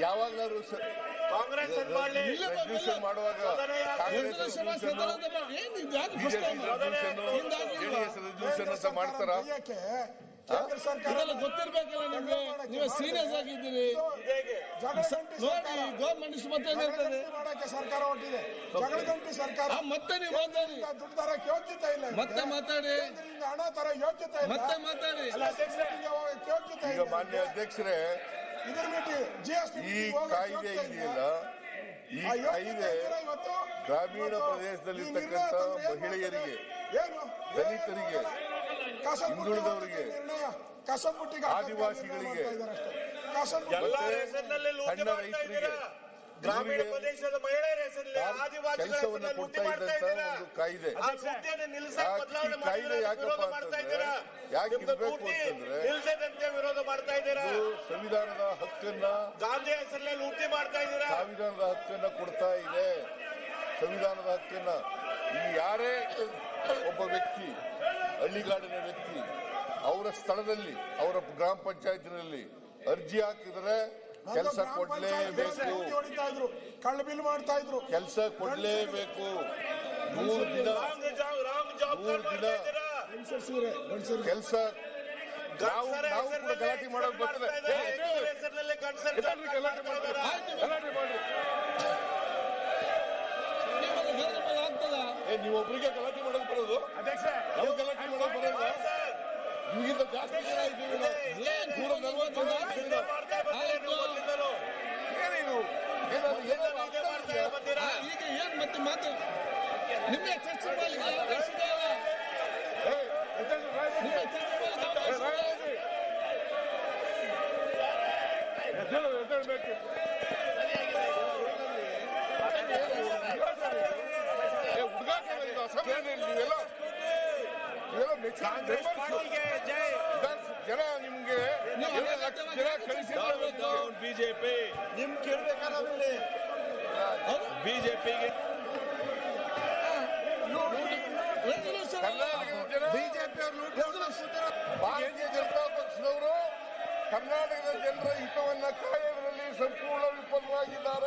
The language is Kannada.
ಯಾವಾಗ್ಲಾದ್ರು ಕಾಂಗ್ರೆಸ್ ಮಾಡುವಾಗ ಅಂತ ಮಾಡ್ತಾರ. ಗೊತ್ತಿರ್ಬೇಕಲ್ಲ ನಿಮ್ಗೆ, ನೀವು ಸೀರಿಯಸ್ ಆಗಿದ್ದೀರಿ. ನೋಡಿ ಗೌರ್ಮೆಂಟ್ ಮಾಡಕ್ಕೆ ಸರ್ಕಾರ ಹೊಟ್ಟಿದೆ, ಜಗಳಗಂಟಿ ಸರ್ಕಾರ. ಮತ್ತೆ ನೀವು ಮಾತಾಡಿ, ದುಡ್ಡು ತರಕ್ಕೆ ಯೋಗ್ಯತೆ ಇಲ್ಲ. ಮತ್ತೆ ಮಾತಾಡಿ, ಹಣ ತರ ಯೋಗ್ಯತೆ ಇಲ್ಲ. ಮತ್ತೆ ಮಾತಾಡಿ, ಯೋಗ್ಯತೆ ಇಲ್ಲ. ಮಾನ್ಯ ಅಧ್ಯಕ್ಷರೇ, ಈ ಕಾಯ್ದೆ ಇದೆಯಲ್ಲ, ಈ ಕಾಯ್ದೆ ಗ್ರಾಮೀಣ ಪ್ರದೇಶದಲ್ಲಿರ್ತಕ್ಕಂಥ ಮಹಿಳೆಯರಿಗೆ, ದಲಿತರಿಗೆ, ಹಿಂದುಳಿದವರಿಗೆ, ಆದಿವಾಸಿಗಳಿಗೆ, ಸಣ್ಣ ರೈತರಿಗೆ ಗ್ರಾಮೀಣ ಪ್ರದೇಶದ ಮಹಿಳೆಯರ ಹೆಸರಲ್ಲಿ ಕೆಲಸವನ್ನು ಕೊಡ್ತಾ ಇದ್ದಂತ ಒಂದು ಕಾಯ್ದೆ. ಕಾಯ್ದೆ ಯಾಕಪ್ಪ ಅಂತಂದ್ರೆ, ಯಾಕೆ ಇರಬೇಕು ಅಂತಂದ್ರೆ, ವಿರೋಧ ಮಾಡ್ತಾ ಇದ್ದೀರಾ. ಸಂವಿಧಾನದ ಹಕ್ಕನ್ನ, ಗಾಂಧಿ ಹೆಸರಲ್ಲಿ ಲೂಟಿ ಮಾಡ್ತಾ ಇದ್ದೀರಾ. ಸಂವಿಧಾನದ ಹಕ್ಕನ್ನ ಕೊಡ್ತಾ ಇದೆ. ಸಂವಿಧಾನದ ಹಕ್ಕನ್ನ ಈ ಯಾರೇ ಒಬ್ಬ ವ್ಯಕ್ತಿ, ಹಳ್ಳಿಗಾಡಿನ ವ್ಯಕ್ತಿ, ಅವರ ಸ್ಥಳದಲ್ಲಿ, ಅವರ ಗ್ರಾಮ ಪಂಚಾಯತಿನಲ್ಲಿ ಅರ್ಜಿ ಹಾಕಿದ್ರೆ ಕೆಲಸ ಕೊಡ್ಲೇಬೇಕು. ಕಳ್ಳ ಬಿಲ್ ಮಾಡ್ತಾ ಇದ್ರು, ಕೆಲಸ ಕೊಡ್ಲೇಬೇಕು. 3 ದಿನ ಕೆಲಸ. ನಾವು ಕೂಡ ಗಲಾಟೆ ಮಾಡೋದು ಬರ್ತದೆ. ಗಲಾಟೆ ಮಾಡಿ ನೀವೊಬ್ಬರಿಗೆ ಗಲಾಟೆ ಮಾಡೋದು ಬರೋದು, ನಾವು ಗಲಾಟೆ ಮಾಡೋದು ಬರೋದು. ನಿಮಗಿಂತ ಜಾಸ್ತಿ ಜನ ಇದ್ದೀವಿ. ಈಗ ಏನ್ ಮತ್ತೆ ಮಾತು ನಿಮಗೆ ಚರ್ಚೆ ಜನ ನಿಮ್ಗೆ ಜನ ಕಳಿಸಿದ್ರು. ಬಿಜೆಪಿ ನಿಮ್ ಕೇಳ್ಬೇಕಾದ್ರೆ ಬಿಜೆಪಿಗೆ ಭಾರತೀಯ ಜನತಾ ಪಕ್ಷದವರು ಕರ್ನಾಟಕದ ಜನರ ಹಿತವನ್ನ ಕಾಯೋದ್ರಲ್ಲಿ ಸಂಪೂರ್ಣ ವಿಫಲವಾಗಿದ್ದಾರೆ.